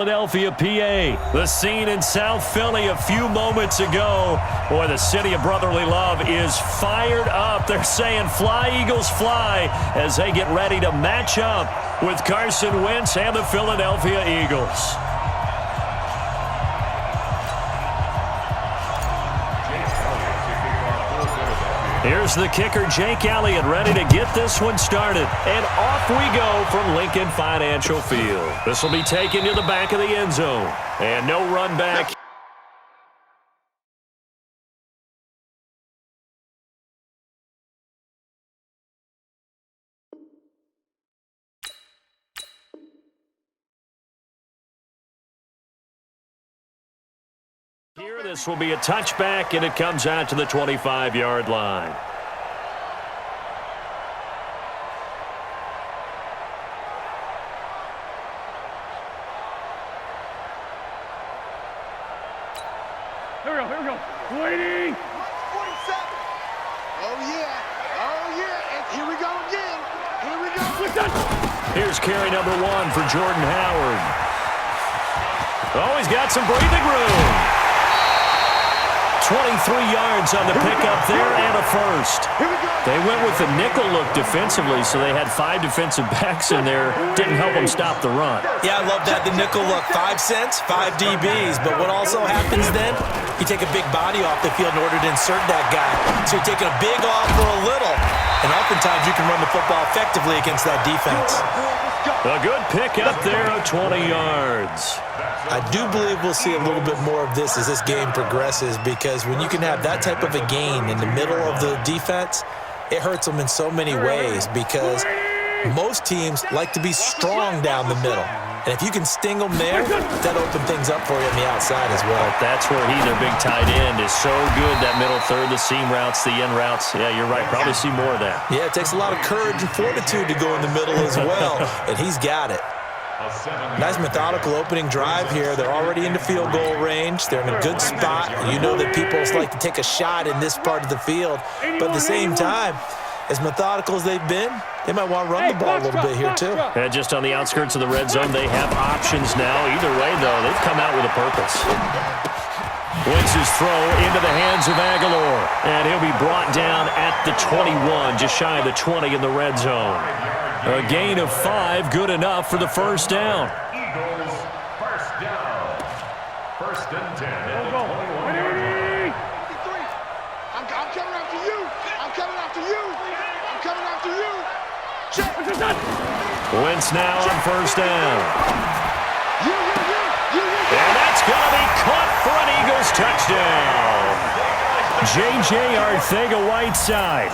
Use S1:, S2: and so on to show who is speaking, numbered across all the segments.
S1: Philadelphia, PA, the scene in South Philly a few moments ago. Boy, the city of brotherly love is fired up. They're saying, "Fly, Eagles, fly," as they get ready to match up with Carson Wentz and the Philadelphia Eagles. Here's the kicker, Jake Elliott, ready to get this one started. And off we go from Lincoln Financial Field. This will be taken to the back of the end zone. And no run back. Here, this will be a touchback, and it comes out to the 25-yard line.
S2: Here we go. Waiting.
S3: 47. Oh, yeah. And here we go again.
S1: Here's carry number 1 for Jordan Howard. Oh, he's got some breathing room. 23 yards on the pickup there and a first. They went with the nickel look defensively, so they had 5 defensive backs in there. Didn't help them stop the run.
S4: Yeah, I love that, the nickel look. 5 cents, 5 DBs. But what also happens then, you take a big body off the field in order to insert that guy. So you're taking a big off for a little. And oftentimes you can run the football effectively against that defense.
S1: A good pick up there of 20 yards.
S4: I do believe we'll see a little bit more of this as this game progresses, because when you can have that type of a gain in the middle of the defense, it hurts them in so many ways, because most teams like to be strong down the middle. And if you can sting them there, that opens things up for you on the outside as well.
S1: That's where their big tight end, is so good, that middle third, the seam routes, the end routes. Yeah, you're right. Probably see more of that.
S4: Yeah, it takes a lot of courage and fortitude to go in the middle as well, and he's got it. Nice methodical opening drive here. They're already into field goal range. They're in a good spot. You know that people like to take a shot in this part of the field, but at the same time, as methodical as they've been, they might want to run the ball a little bit here too.
S1: And just on the outskirts of the red zone, they have options now. Either way, though, they've come out with a purpose. Wentz's throw into the hands of Aguilar, and he'll be brought down at the 21, just shy of the 20 in the red zone. A gain of 5, good enough for the first down.
S5: Eagles, first down. First and 10 at the 21-yard.
S3: I'm coming after you. I'm coming after you. Check.
S1: Wentz now on first down. And that's going to be caught for an Eagles touchdown. J.J. Arcega-Whiteside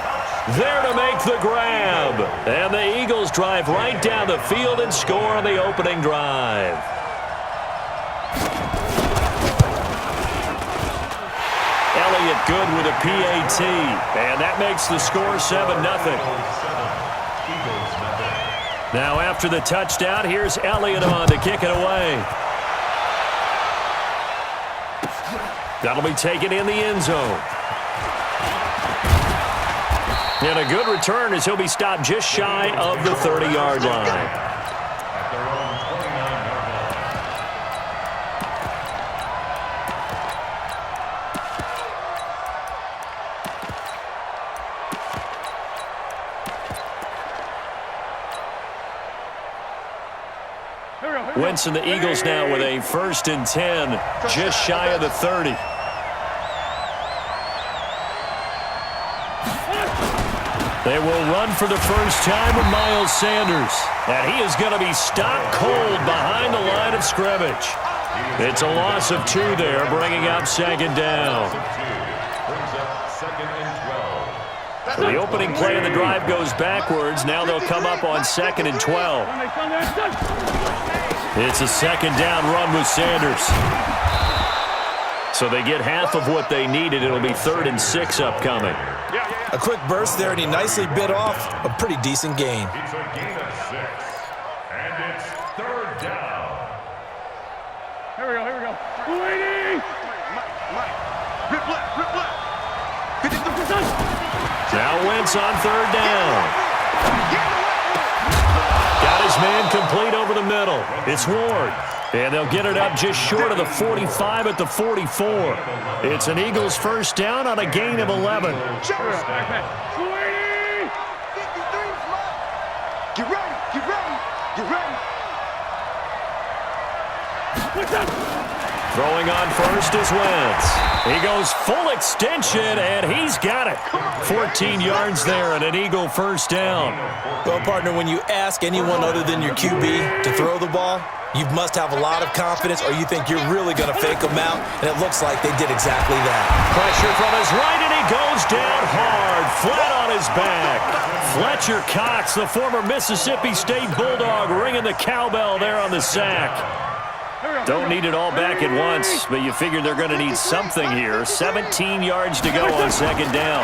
S1: there to make the grab. And the Eagles drive right down the field and score on the opening drive. Elliott good with a PAT. And that makes the score 7-0. Now after the touchdown, here's Elliott on to kick it away. That'll be taken in the end zone. And a good return as he'll be stopped just shy of the 30-yard line.
S5: At their own 29-yard
S2: line.
S1: Wentz and the Eagles now with a 1st and 10, just shy of the 30. They will run for the first time with Miles Sanders. And he is going to be stopped cold behind the line of scrimmage. It's a loss of 2 there, bringing up 2nd down. So the opening play of the drive goes backwards. Now they'll come up on 2nd and 12. It's a 2nd down run with Sanders. So they get half of what they needed. It'll be 3rd and 6 upcoming.
S4: A quick burst there, and he nicely bit off a pretty decent gain.
S5: It's a gain of 6. And it's 3rd down.
S2: Here we go. Waiting.
S3: Rip left.
S1: Now Wentz on 3rd down. Got his man complete over the middle. It's Ward. And they'll get it up just short of the 45 at the 44. It's an Eagles first down on a gain of 11.
S3: Get ready, get ready, get ready.
S1: Throwing on first is Wentz. He goes full extension, and he's got it. 14 yards there and an Eagle first down.
S4: Well, partner, when you ask anyone other than your QB to throw the ball, you must have a lot of confidence or you think you're really going to fake them out, and it looks like they did exactly that.
S1: Pressure from his right, and he goes down hard, flat on his back. Fletcher Cox, the former Mississippi State Bulldog, ringing the cowbell there on the sack. Don't need it all back at once, but you figure they're going to need something here. 17 yards to go on second down.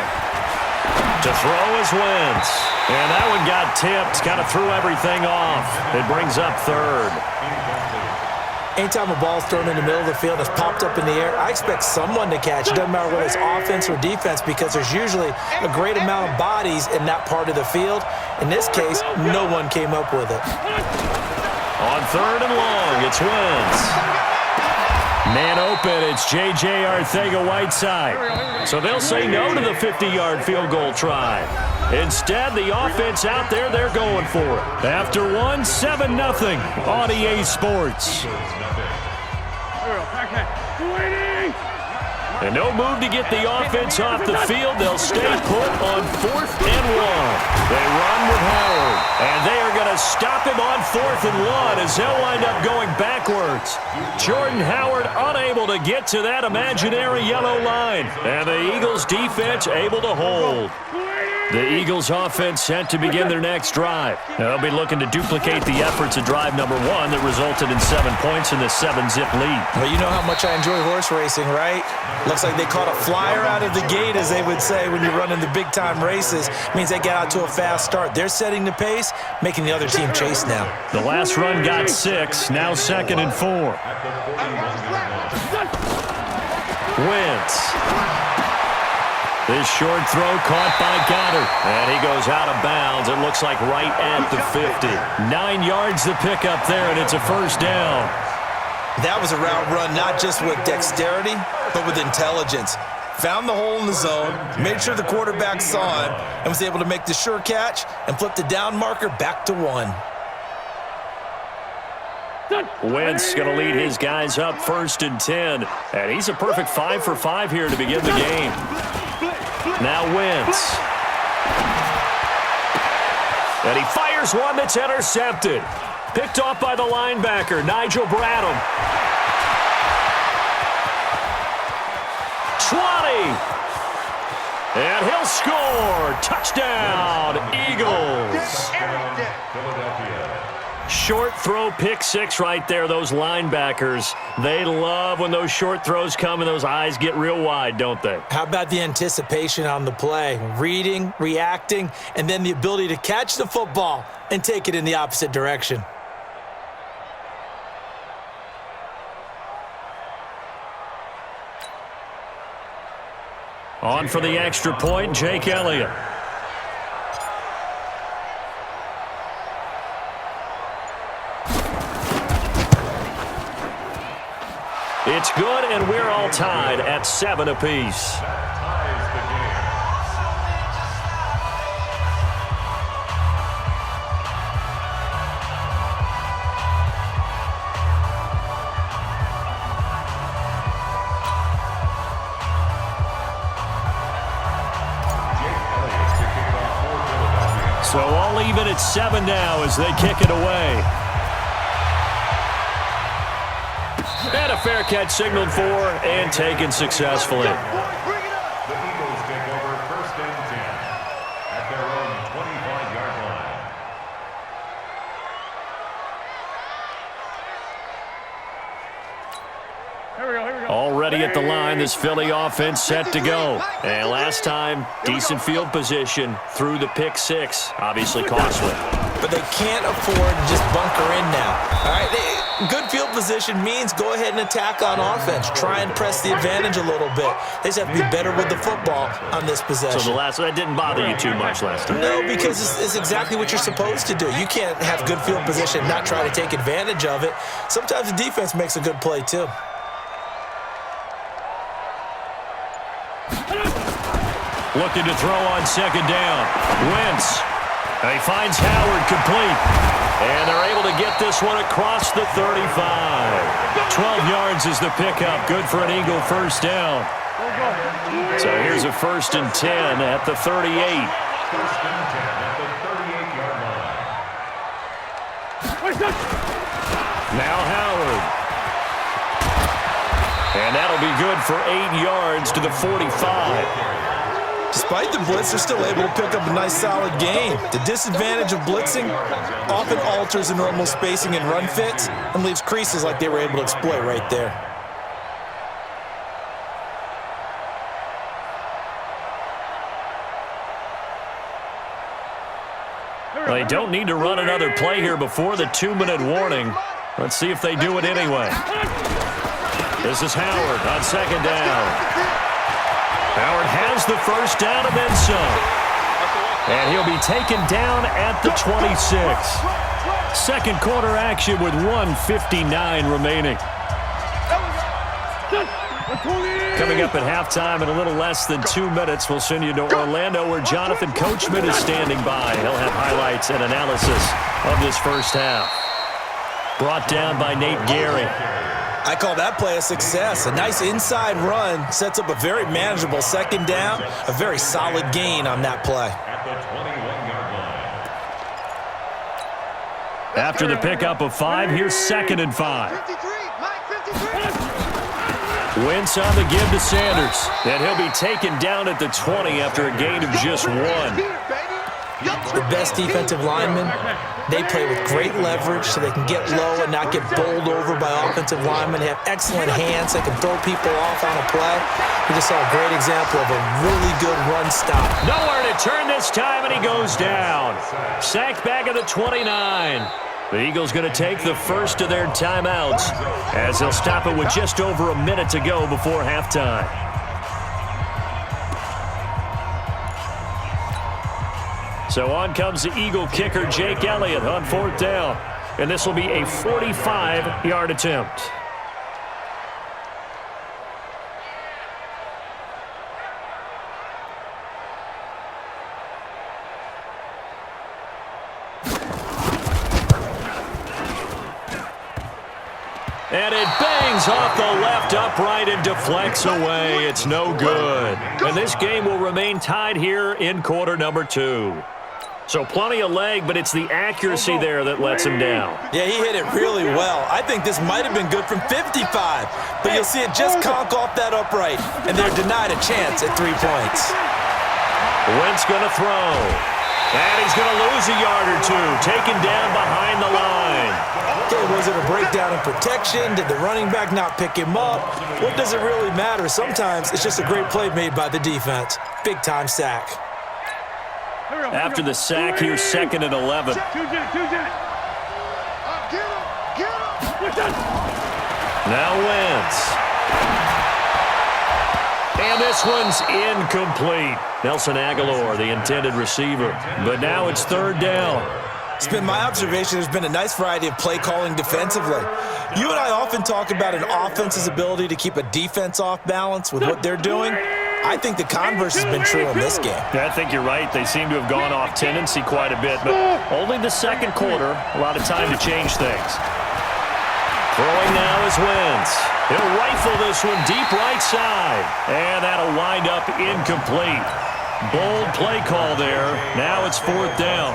S1: To throw is Wentz. And that one got tipped, kind of threw everything off. It brings up third.
S4: Anytime a ball's thrown in the middle of the field, it's popped up in the air, I expect someone to catch. It doesn't matter whether it's offense or defense because there's usually a great amount of bodies in that part of the field. In this case, no one came up with it.
S1: On third and long, it's Wentz. Man open, it's J.J. Arcega-Whiteside. So they'll say no to the 50-yard field goal try. Instead, the offense out there, they're going for it. After one, 7-0 on EA Sports. And no move to get the offense off the field. They'll stay put on 4th and 1. They run with Howard, and they are going to stop him on 4th and 1 as they'll wind up going backwards. Jordan Howard unable to get to that imaginary yellow line, and the Eagles defense able to hold. The Eagles offense set to begin their next drive. They'll be looking to duplicate the efforts of drive number 1 that resulted in 7 points in the 7-zip lead.
S4: Well, you know how much I enjoy horse racing, right? Looks like they caught a flyer out of the gate, as they would say when you're running the big-time races. Means they get out to a fast start. They're setting the pace, making the other team chase now.
S1: The last run got 6, now 2nd and 4. Wentz. This short throw caught by Goddard, and he goes out of bounds. It looks like right at the 50. 9 yards to pick up there, and it's a first down.
S4: That was a route run not just with dexterity, but with intelligence. Found the hole in the zone, made sure the quarterback saw him, and was able to make the sure catch and flip the down marker back to 1.
S1: Wentz going to lead his guys up 1st and 10, and he's a perfect 5 for 5 here to begin the game. Now Wentz. And he fires one that's intercepted. Picked off by the linebacker, Nigel Bradham. 20. And he'll score. Touchdown, Eagles. Short throw, pick 6 right there, those linebackers. They love when those short throws come and those eyes get real wide, don't they?
S4: How about the anticipation on the play? Reading, reacting, and then the ability to catch the football and take it in the opposite direction.
S1: On for the extra point, Jake Elliott. It's good, and we're all tied at 7 apiece. So all even at 7 now as they kick it away. And a fair catch signaled for and taken successfully.
S5: The Eagles take over 1st and 10 at their own 25-yard line.
S1: Already at the line, this Philly offense set to go. And last time, decent field position through the pick 6, obviously costly.
S4: But they can't afford to just bunker in now. All right, Good field position means go ahead and attack on offense. Try and press the advantage a little bit. They just have to be better with the football on this possession.
S1: So that didn't bother you too much last time?
S4: No, because it's exactly what you're supposed to do. You can't have good field position and not try to take advantage of it. Sometimes the defense makes a good play, too.
S1: Looking to throw on second down. Wentz. And he finds Howard complete. And they're able to get this one across the 35. 12 yards is the pickup. Good for an Eagle first down. So here's a 1st and 10 at the 38.
S5: 1st and 10 at the 38-yard line.
S1: Now Howard. And that'll be good for 8 yards to the 45.
S4: Despite the blitz, they're still able to pick up a nice solid gain. The disadvantage of blitzing often alters the normal spacing and run fits and leaves creases like they were able to exploit right there.
S1: They don't need to run another play here before the 2-minute warning. Let's see if they do it anyway. This is Howard on second down. Howard has the first down and then some. And he'll be taken down at the 26. Second quarter action with 1:59 remaining. Coming up at halftime in a little less than 2 minutes, we'll send you to Orlando where Jonathan Coachman is standing by. He'll have highlights and analysis of this first half. Brought down by Nate Gehry.
S4: I call that play a success. A nice inside run sets up a very manageable second down, a very solid gain on that play.
S5: At the 21-yard line.
S1: After the pickup of 5, here's 2nd and 5.
S3: 53, Mike, 53.
S1: Wentz on the give to Sanders. And he'll be taken down at the 20 after a gain of just 1.
S4: The best defensive linemen, they play with great leverage so they can get low and not get bowled over by offensive linemen. They have excellent hands. They can throw people off on a play. We just saw a great example of a really good run stop.
S1: Nowhere to turn this time, and he goes down. Sacked back at the 29. The Eagles going to take the first of their timeouts as they'll stop it with just over a minute to go before halftime. So on comes the Eagle kicker, Jake Elliott, on 4th down. And this will be a 45-yard attempt. And it bangs off the left upright and deflects away. It's no good. And this game will remain tied here in quarter number 2. So plenty of leg, but it's the accuracy there that lets him down.
S4: Yeah, he hit it really well. I think this might have been good from 55, but you'll see it just conk off that upright, and they're denied a chance at 3 points.
S1: Wentz going to throw. And he's going to lose a yard or two, taken down behind the line.
S4: Okay, was it a breakdown in protection? Did the running back not pick him up? What does it really matter? Sometimes it's just a great play made by the defense. Big-time sack.
S1: After the sack, here's 2nd and 11.
S3: Get him!
S1: Now Wentz. And this one's incomplete. Nelson Aguilar, the intended receiver. But now it's 3rd down.
S4: It's been my observation there's been a nice variety of play calling defensively. You and I often talk about an offense's ability to keep a defense off balance with what they're doing. I think the converse has been true in this game.
S1: Yeah, I think you're right. They seem to have gone off tendency quite a bit, but only the second quarter, a lot of time to change things. Throwing now is Wentz. He'll rifle this one deep right side, and that'll wind up incomplete. Bold play call there. Now it's 4th down.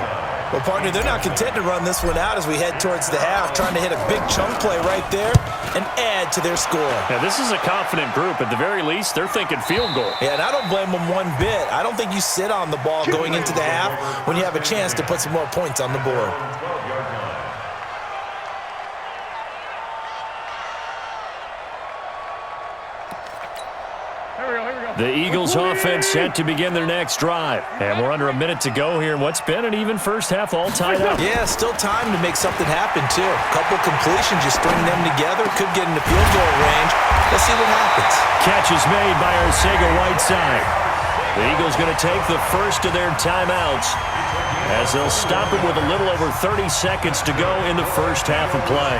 S4: Well, partner, they're not content to run this one out as we head towards the half, trying to hit a big chunk play right there and add to their score.
S1: Yeah, this is a confident group. At the very least, they're thinking field goal.
S4: Yeah, and I don't blame them one bit. I don't think you sit on the ball going into the half when you have a chance to put some more points on the board.
S1: The Eagles offense set to begin their next drive. And we're under a minute to go here in what's been an even first half all tied up.
S4: Yeah, still time to make something happen, too. A couple completions, you string them together, could get into field goal range. Let's see what happens.
S1: Catch is made by Arcega-Whiteside. The Eagles going to take the first of their timeouts as they'll stop it with a little over 30 seconds to go in the first half of play.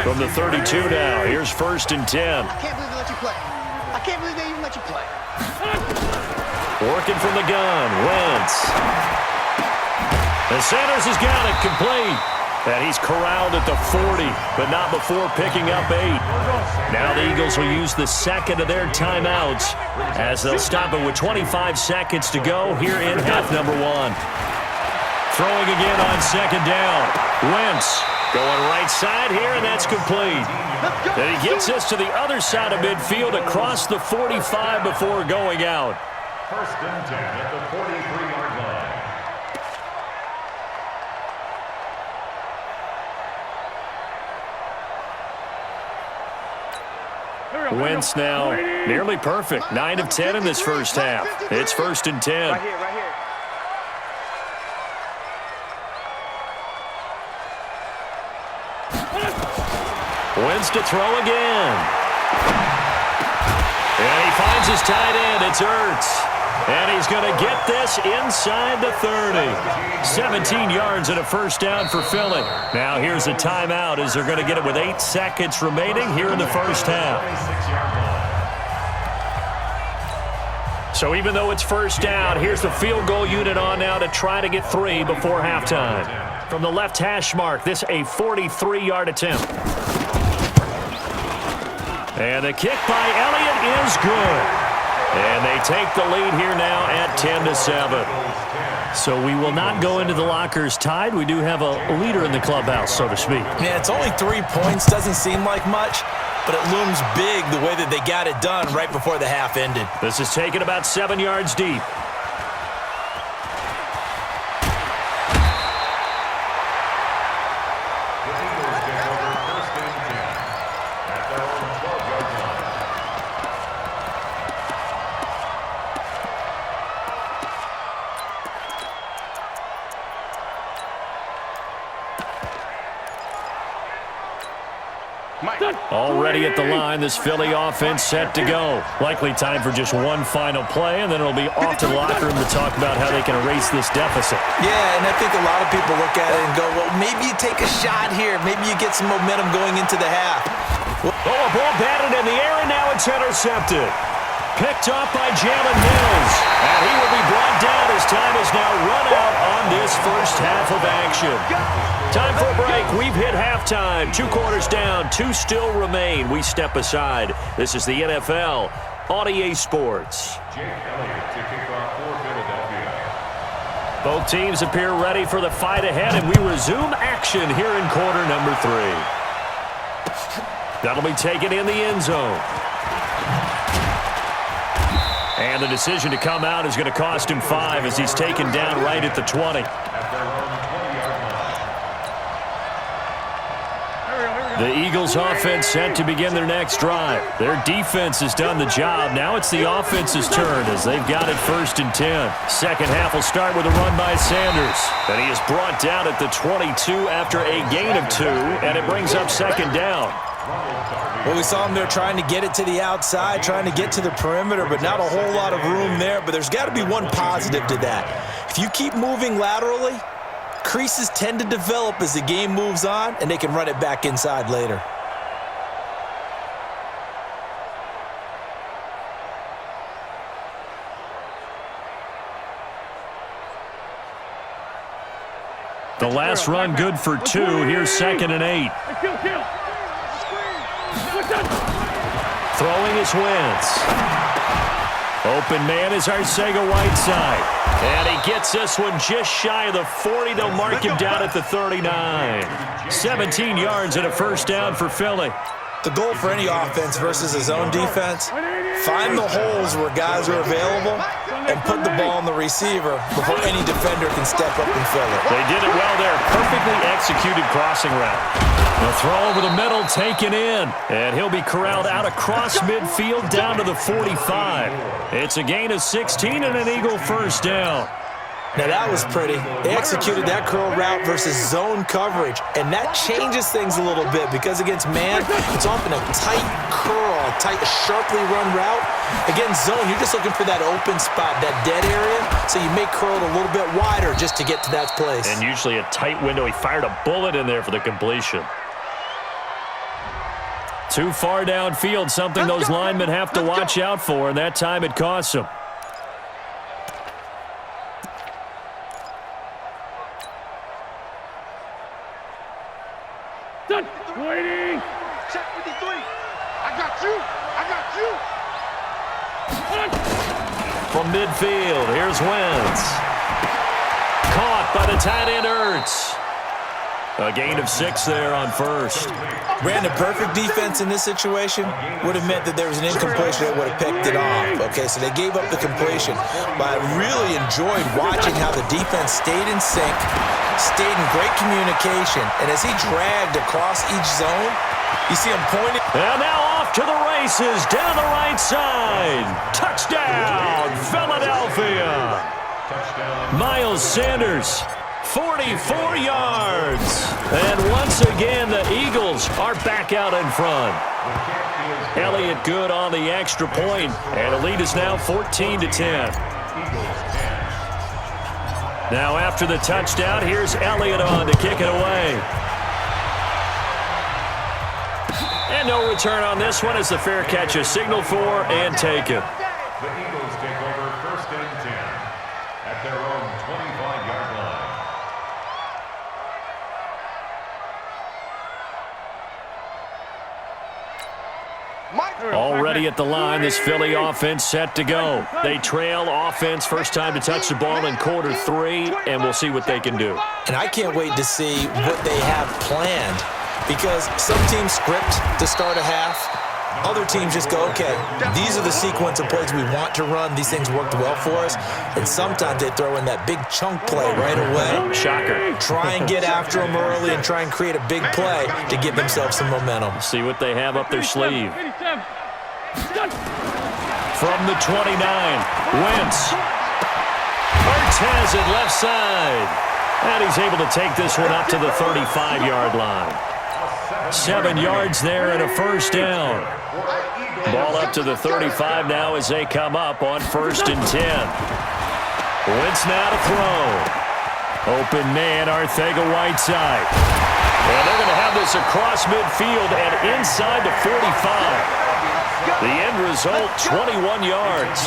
S1: From the 32 now, here's 1st and 10.
S3: I can't believe they let you play. I can't believe they even let you play.
S1: Working from the gun, Wentz. And Sanders has got it complete. And he's corralled at the 40, but not before picking up 8. Now the Eagles will use the second of their timeouts as they'll stop it with 25 seconds to go here in half number 1. Throwing again on 2nd down. Wentz going right side here, and that's complete. Then he gets this to the other side of midfield across the 45 before going out.
S5: 1st and 10 at the 43-yard line.
S1: Wentz now nearly perfect. 9 of 10 in this first half. It's 1st and 10.
S3: Right here, right here.
S1: Wentz to throw again. And he finds his tight end. It's Ertz. And he's going to get this inside the 30. 17 yards and a first down for Philly. Now here's a timeout as they're going to get it with 8 seconds remaining here in the first half. So even though it's first down, here's the field goal unit on now to try to get 3 before halftime. From the left hash mark, this a 43-yard attempt. And the kick by Elliott is good. And they take the lead here now at 10-7. So we will not go into the lockers tied. We do have a leader in the clubhouse, so to speak.
S4: Yeah, it's only 3 points. Doesn't seem like much, but it looms big the way that they got it done right before the half ended.
S1: This is taken about 7 yards deep. Already at the line, this Philly offense set to go. Likely time for just one final play, and then it'll be off to the locker room to talk about how they can erase this deficit.
S4: Yeah, and I think a lot of people look at it and go, well, maybe you take a shot here. Maybe you get some momentum going into the half.
S1: Oh, a ball batted in the air, and now it's intercepted. Picked off by Jalen Mills. And he will be brought down as time is now run out on this first half of action. Time for a break. We've hit halftime. 2 quarters down. 2 still remain. We step aside. This is the NFL on EA Sports.
S5: Jake Elliott to kick off for Philadelphia.
S1: Both teams appear ready for the fight ahead, and we resume action here in quarter number 3. That'll be taken in the end zone. And the decision to come out is going to cost him 5 as he's taken down right at the 20. The Eagles offense set to begin their next drive. Their defense has done the job. Now it's the offense's turn as they've got it 1st and 10. Second half will start with a run by Sanders. And he is brought down at the 22 after a gain of 2, and it brings up 2nd down.
S4: Well, we saw them there trying to get it to the outside, trying to get to the perimeter, but not a whole lot of room there. But there's got to be one positive to that. If you keep moving laterally, creases tend to develop as the game moves on, and they can run it back inside later.
S1: The last run good for 2. Here's 2nd and 8. Throwing is Wentz. Open man is Arcega-Whiteside. And he gets this one just shy of the 40. They'll mark him down at the 39. 17 yards and a first down for Philly.
S4: The goal for any offense versus his own defense, find the holes where guys are available and put the ball on the receiver before any defender can step up and fill it.
S1: They did it well there. Perfectly executed crossing route. A throw over the middle, taken in. And he'll be corralled out across midfield down to the 45. It's a gain of 16 and an Eagle first down.
S4: Now that was pretty. They executed that curl route versus zone coverage, and that changes things a little bit because against man, it's often a tight curl, a tight, sharply run route. Against zone, you're just looking for that open spot, that dead area, so you may curl it a little bit wider just to get to that place.
S1: And usually a tight window. He fired a bullet in there for the completion. Too far downfield, something those linemen have to watch out for, and that time it costs them.
S2: Waiting.
S3: Check 53. I got you. I got you.
S1: From midfield, here's Wentz. Caught by the tight end Ertz. A gain of 6 there on first.
S4: Brandon, perfect defense in this situation would have meant that there was an incompletion that would have picked it off. Okay, so they gave up the completion. But I really enjoyed watching how the defense stayed in sync, stayed in great communication, and as he dragged across each zone, you see him pointing.
S1: And now off to the races, down the right side. Touchdown, Philadelphia. Miles Sanders, 44 yards. And once again, the Eagles are back out in front. Elliott good on the extra point, and the lead is now 14-10. Now after the touchdown, here's Elliott on to kick it away. And no return on this one as the fair catch is signaled for and taken.
S5: The Eagles take over first and 10 at their own 25-yard line.
S1: Already at the line, this Philly offense set to go. They trail offense first time to touch the ball in quarter 3, and we'll see what they can do.
S4: And I can't wait to see what they have planned because some teams script to start a half. Other teams just go, okay, these are the sequence of plays we want to run. These things worked well for us. And sometimes they throw in that big chunk play right away.
S1: Shocker.
S4: Try and get after them early and try and create a big play to give themselves some momentum.
S1: See what they have up their sleeve. From the 29, Wentz. Ertz has it left side. And he's able to take this one up to the 35-yard line. 7 yards there and a first down. Ball up to the 35 now as they come up on first and 10. Wentz now to throw. Open man, Arcega-Whiteside. And they're going to have this across midfield and inside the 45. The end result, 21 yards.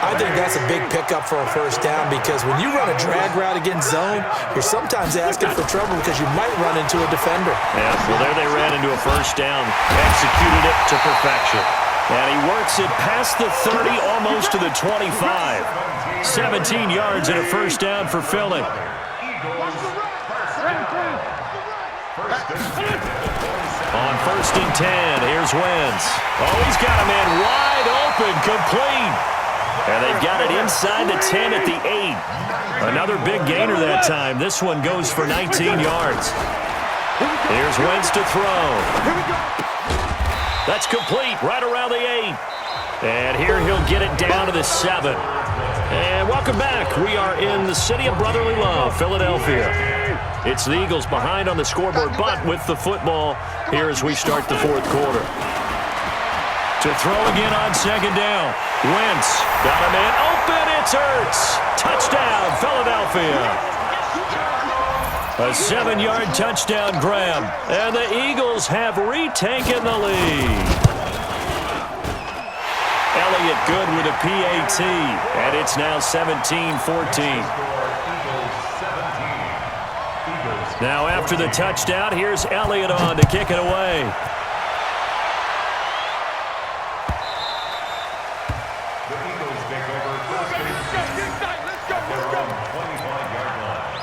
S4: I think that's a big pickup for a first down because when you run a drag route against zone, you're sometimes asking for trouble because you might run into a defender.
S1: Yeah, well, there they ran into a first down, executed it to perfection. And he works it past the 30, almost to the 25. 17 yards and a first down for Philly. On first and 10, here's Wentz. Oh, he's got a man wide open, complete. And they've got it inside the 10 at the 8. Another big gainer that time. This one goes for 19 yards. Here's Wentz to throw. That's complete right around the 8. And here he'll get it down to the 7. And welcome back. We are in the city of brotherly love, Philadelphia. It's the Eagles behind on the scoreboard, but with the football here as we start the fourth quarter. To throw again on second down. Wentz got a man open. It's Ertz. Touchdown, Philadelphia. A 7-yard touchdown grab. And the Eagles have retaken the lead. Elliott good with a PAT. And it's now 17-14. Now after the touchdown, here's Elliott on to kick it away.
S5: The Eagles take over first and 10 at their own 25-yard line.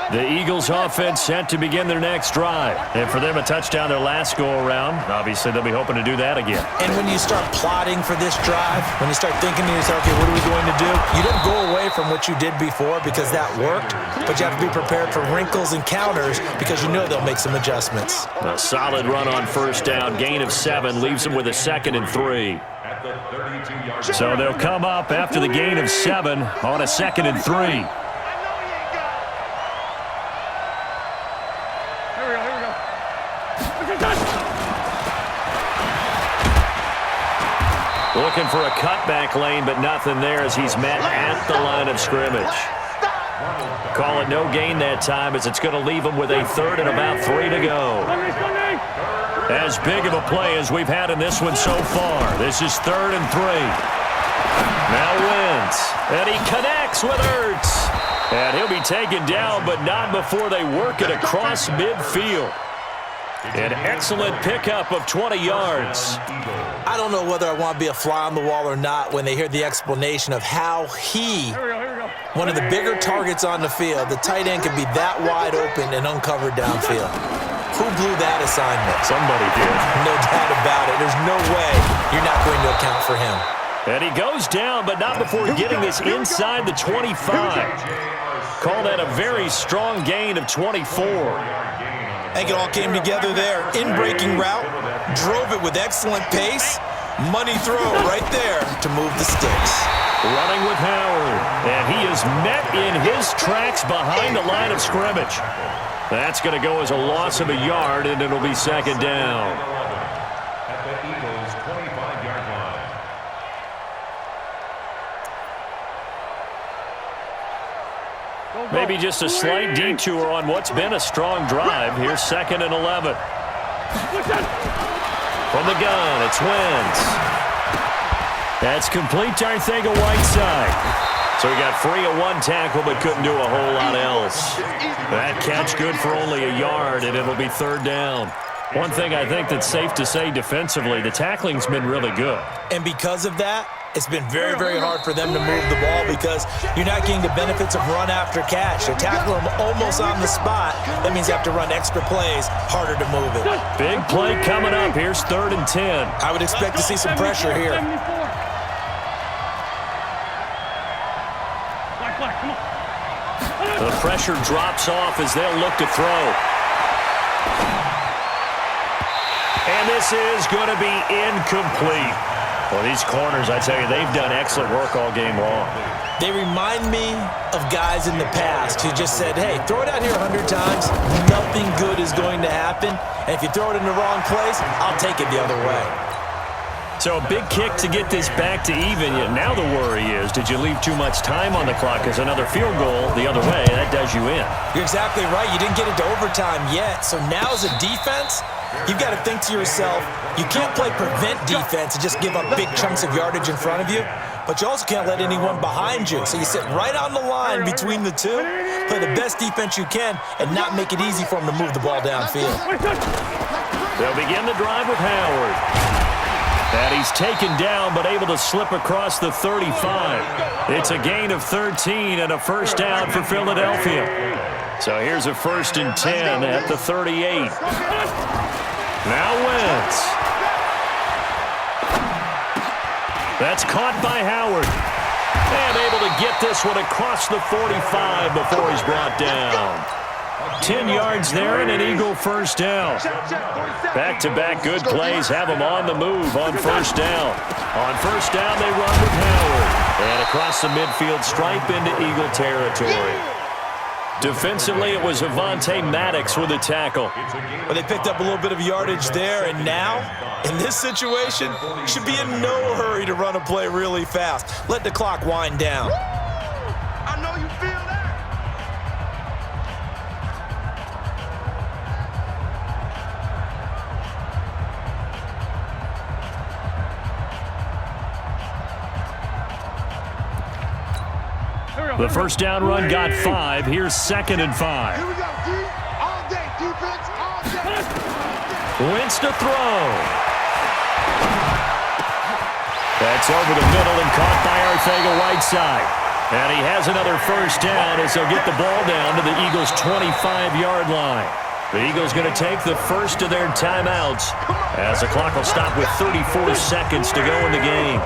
S1: The Eagles offense set to begin their next drive. And for them, a touchdown their last go-around. Obviously, they'll be hoping to do that again.
S4: And when you start plotting for this drive, when you start thinking to yourself, okay, what are we going to do? You don't go away from what you did before because that worked, but you have to be prepared for wrinkles and counters because you know they'll make some adjustments.
S1: A solid run on first down. Gain of 7 leaves them with a 2nd and 3. So they'll come up after the gain of 7 on a 2nd and 3. Looking for a cutback lane, but nothing there as he's met at the line of scrimmage. Call it no gain that time as it's going to leave him with a 3rd and about 3 to go. As big of a play as we've had in this one so far. This is 3rd and 3. Now Wentz, and he connects with Ertz. And he'll be taken down, but not before they work it across midfield. An excellent pickup of 20 yards.
S4: I don't know whether I want to be a fly on the wall or not when they hear the explanation of how he, one of the bigger targets on the field, the tight end could be that wide open and uncovered downfield. Who blew that assignment?
S1: Somebody did.
S4: No doubt about it. There's no way you're not going to account for him.
S1: And he goes down, but not before getting this inside the 25. Call that a very strong gain of 24.
S4: I think it all came together there. In-breaking route, drove it with excellent pace. Money throw right there to move the sticks.
S1: Running with Howard, and he is met in his tracks behind the line of scrimmage. That's going to go as a loss of a yard, and it'll be 2nd down.
S5: At the Eagles' 25-yard line.
S1: Maybe just a slight detour on what's been a strong drive. Here's 2nd and 11. From the gun, it's Wentz. That's complete to Arcega-Whiteside. So he got free of 1 tackle, but couldn't do a whole lot else. That catch good for only a yard, and it'll be 3rd down. One thing I think that's safe to say defensively, the tackling's been really good.
S4: And because of that, it's been very, very hard for them to move the ball because you're not getting the benefits of run after catch. They tackle them almost on the spot. That means you have to run extra plays, harder to move it.
S1: Big play coming up. Here's 3rd and 10.
S4: I would expect to see some pressure here.
S1: The pressure drops off as they'll look to throw. And this is going to be incomplete. Well, these corners, I tell you, they've done excellent work all game long.
S4: They remind me of guys in the past who just said, hey, throw it out here 100 times, nothing good is going to happen. And if you throw it in the wrong place, I'll take it the other way.
S1: So a big kick to get this back to even. Yet now the worry is, did you leave too much time on the clock? Because another field goal the other way, that does you in.
S4: You're exactly right. You didn't get it to overtime yet. So now as a defense, you've got to think to yourself, you can't play prevent defense and just give up big chunks of yardage in front of you, but you also can't let anyone behind you. So you sit right on the line between the two, play the best defense you can, and not make it easy for them to move the ball downfield.
S1: They'll begin the drive with Howard. And he's taken down, but able to slip across the 35. It's a gain of 13 and a 1st down for Philadelphia. So here's a 1st and 10 at the 38. Now Wentz. That's caught by Howard. And able to get this one across the 45 before he's brought down. 10 yards there and an Eagle 1st down. Back-to-back good plays have them on the move on 1st down. On 1st down, they run with Howard. And across the midfield stripe into Eagle territory. Defensively, it was Avonte Maddox with a tackle.
S4: Well, they picked up a little bit of yardage there, and now, in this situation, should be in no hurry to run a play really fast. Let the clock wind down.
S3: I know you feel that.
S1: The 1st down run got 5. Here's 2nd and 5.
S3: Here we go, D. All day, defense, all day.
S1: Wentz to throw. That's over the middle and caught by Arcega-Whiteside. And he has another first down as they'll get the ball down to the Eagles' 25-yard line. The Eagles going to take the first of their timeouts as the clock will stop with 34 seconds to go in the game.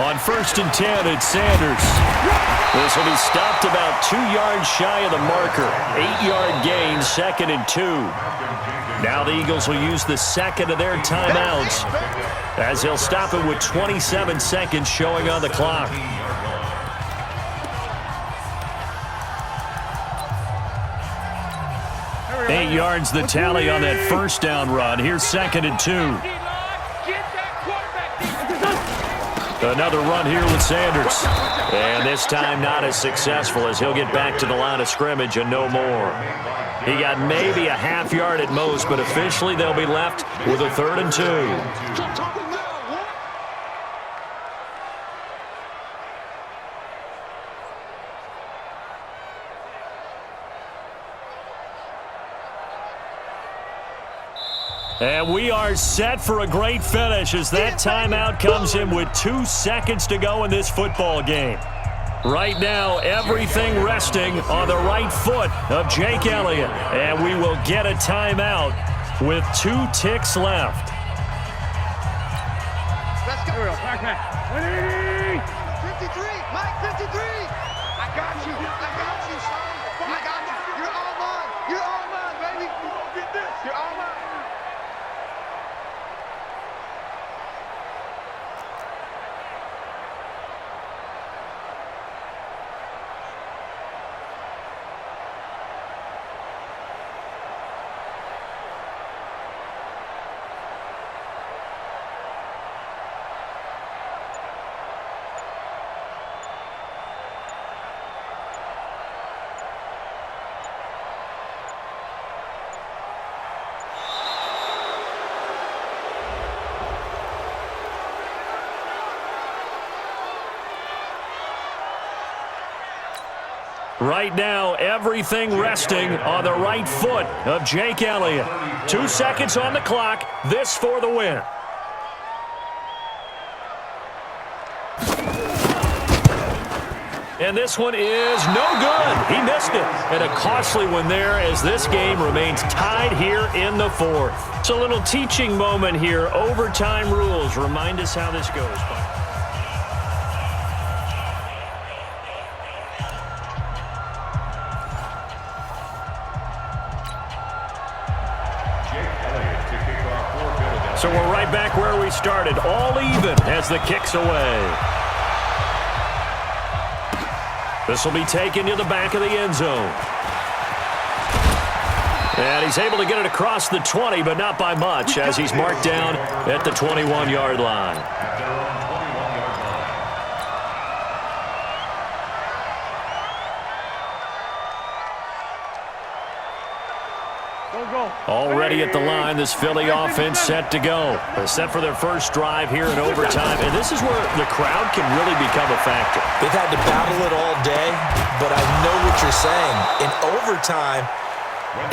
S1: On 1st and 10, it's Sanders. This will be stopped about 2 yards shy of the marker. 8-yard gain, 2nd and 2. Now the Eagles will use the second of their timeouts as they'll stop it with 27 seconds showing on the clock. Eight yards the tally on that first down run. Here's 2nd and 2. Another run here with Sanders. And this time not as successful as he'll get back to the line of scrimmage and no more. He got maybe a half yard at most, but officially they'll be left with a 3rd and 2. And we are set for a great finish as that timeout comes in with 2 seconds to go in this football game. Right now, everything resting on the right foot of Jake Elliott. And we will get a timeout with 2 ticks left.
S3: Let's go.
S2: Here we go. Back.
S3: 53. Mike, 53. I got you. I got you, son. I got you. You're all mine. You're all mine, baby. Get this. You're all mine.
S1: Right now, everything resting on the right foot of Jake Elliott. 2 seconds on the clock. This for the win. And this one is no good. He missed it. And a costly one there as this game remains tied here in the 4th. It's a little teaching moment here. Overtime rules. Remind us how this goes. So we're right back where we started, all even as the kick's away. This will be taken to the back of the end zone. And he's able to get it across the 20, but not by much, as he's marked down at the 21-yard line. Already at the line, this Philly offense set to go. They're set for their first drive here in overtime, and this is where the crowd can really become a factor.
S4: They've had to battle it all day, but I know what you're saying. In overtime,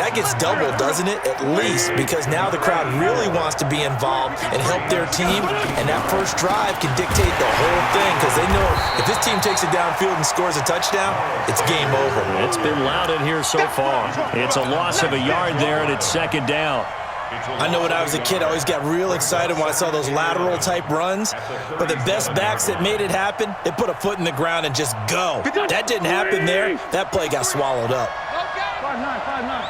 S4: that gets doubled, doesn't it? At least, because now the crowd really wants to be involved and help their team, and that first drive can dictate the whole thing because they know if this team takes it downfield and scores a touchdown, it's game over.
S1: It's been loud in here so far. It's a loss of a yard there, and it's 2nd down.
S4: I know when I was a kid, I always got real excited when I saw those lateral-type runs, but the best backs that made it happen, they put a foot in the ground and just go. That didn't happen there. That play got swallowed up.
S2: 5-9.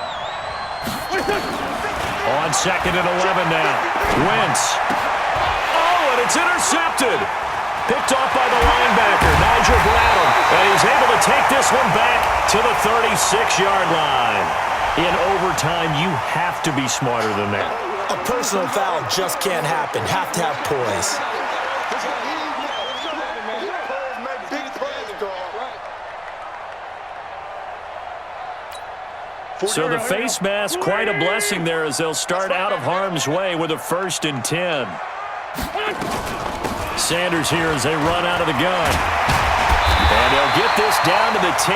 S1: On 2nd and 11 now. Wentz. Oh, and it's intercepted. Picked off by the linebacker, Nigel Bradham. And he's able to take this one back to the 36-yard line. In overtime, you have to be smarter than that.
S4: A personal foul just can't happen. Have to have poise.
S1: So the face mask, quite a blessing there as they'll start out of harm's way with a 1st and 10. Sanders here as they run out of the gun. And they'll get this down to the 10.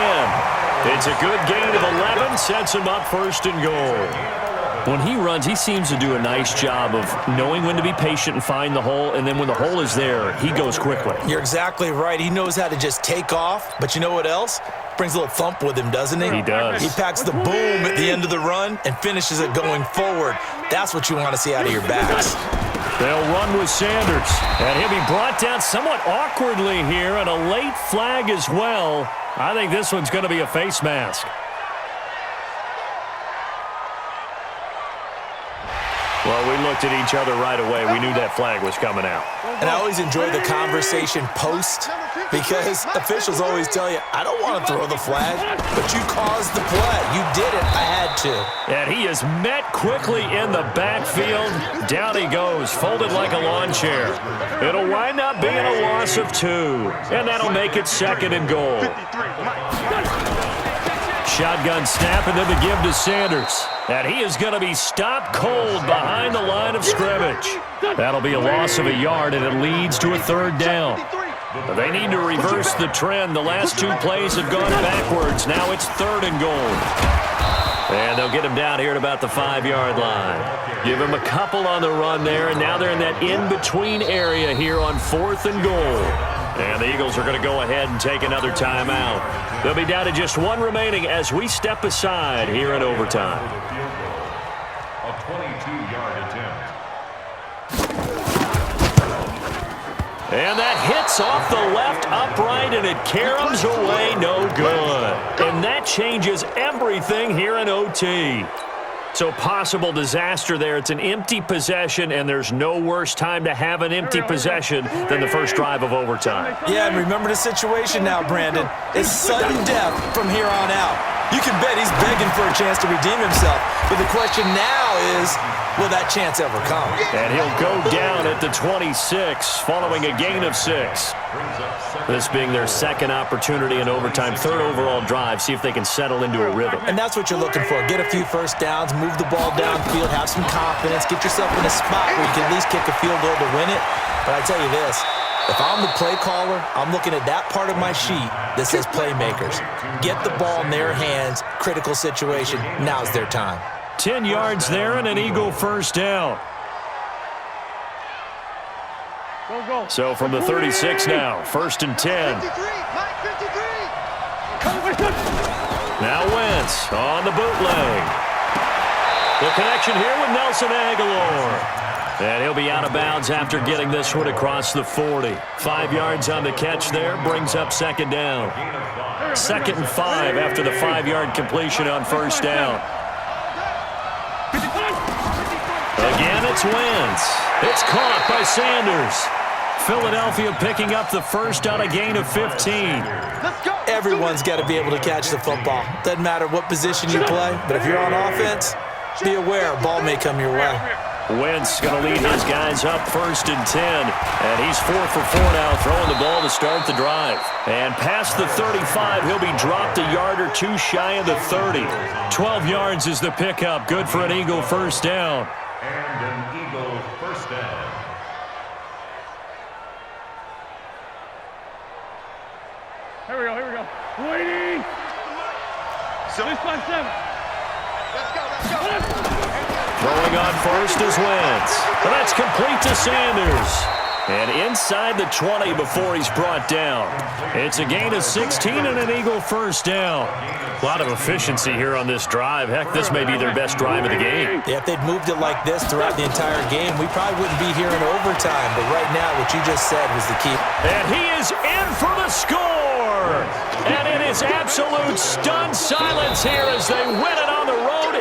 S1: It's a good gain of 11, sets them up 1st and goal. When he runs, he seems to do a nice job of knowing when to be patient and find the hole, and then when the hole is there, he goes quickly.
S4: You're exactly right. He knows how to just take off, but you know what else? Brings a little thump with him, doesn't he?
S1: He does.
S4: He packs the boom at the end of the run and finishes it going forward. That's what you want to see out of your backs.
S1: They'll run with Sanders, and he'll be brought down somewhat awkwardly here, and a late flag as well. I think this one's going to be a face mask. Well, we looked at each other right away. We knew that flag was coming out.
S4: And I always enjoy the conversation post because officials always tell you, I don't want to throw the flag, but you caused the play. You did it. I had to.
S1: And he is met quickly in the backfield. Down he goes, folded like a lawn chair. It'll wind up being a loss of 2, and that'll make it 2nd and goal. Shotgun snap, and then the give to Sanders. And he is going to be stopped cold behind the line of scrimmage. That'll be a loss of a yard, and it leads to a 3rd down. But they need to reverse the trend. The last 2 plays have gone backwards. Now it's 3rd and goal. And they'll get him down here at about the 5-yard line. Give him a couple on the run there, and now they're in that in-between area here on 4th and goal. And the Eagles are going to go ahead and take another timeout. They'll be down to just 1 remaining as we step aside here in overtime.
S5: A 22-yard attempt.
S1: And that hits off the left upright, and it caroms away, no good. And that changes everything here in OT. So possible disaster there. It's an empty possession, and there's no worse time to have an empty possession than the first drive of overtime.
S4: Yeah, and remember the situation now, Brandon. It's sudden death from here on out. You can bet he's begging for a chance to redeem himself. But the question now is, will that chance ever come?
S1: And he'll go down at the 26 following a gain of 6. This being their 2nd opportunity in overtime, 3rd overall drive. See if they can settle into a rhythm.
S4: And that's what you're looking for. Get a few first downs, move the ball downfield, have some confidence, get yourself in a spot where you can at least kick a field goal to win it. But I tell you this, if I'm the play caller, I'm looking at that part of my sheet that says playmakers. Get the ball in their hands, critical situation. Now's their time.
S1: 10 yards there and an Eagle first down. So from the 36 now, 1st and 10. Now Wentz on the bootleg. The connection here with Nelson Aguilar. And he'll be out of bounds after getting this one across the 40. 5 yards on the catch there, brings up 2nd down. 2nd and 5 after the 5-yard completion on 1st down. Again, it's Wentz. It's caught by Sanders. Philadelphia picking up the first on a gain of 15.
S4: Everyone's got to be able to catch the football. Doesn't matter what position you play, but if you're on offense, be aware a ball may come your way.
S1: Wentz going to lead his guys up 1st and 10. And he's 4 for 4 now, throwing the ball to start the drive. And past the 35, he'll be dropped a yard or 2 shy of the 30. 12 yards is the pickup. Good for an Eagle first down.
S5: And an Eagle first down.
S2: Here we go. Waiting. 6-5-7.
S3: Let's go.
S1: Throwing on first is Wentz. And that's complete to Sanders. And inside the 20 before he's brought down. It's a gain of 16 and an Eagle first down. A lot of efficiency here on this drive. Heck, this may be their best drive of the game.
S4: Yeah, if they'd moved it like this throughout the entire game, we probably wouldn't be here in overtime. But right now, what you just said was the key.
S1: And he is in for the score. And it is absolute stunned silence here as they win it on the road.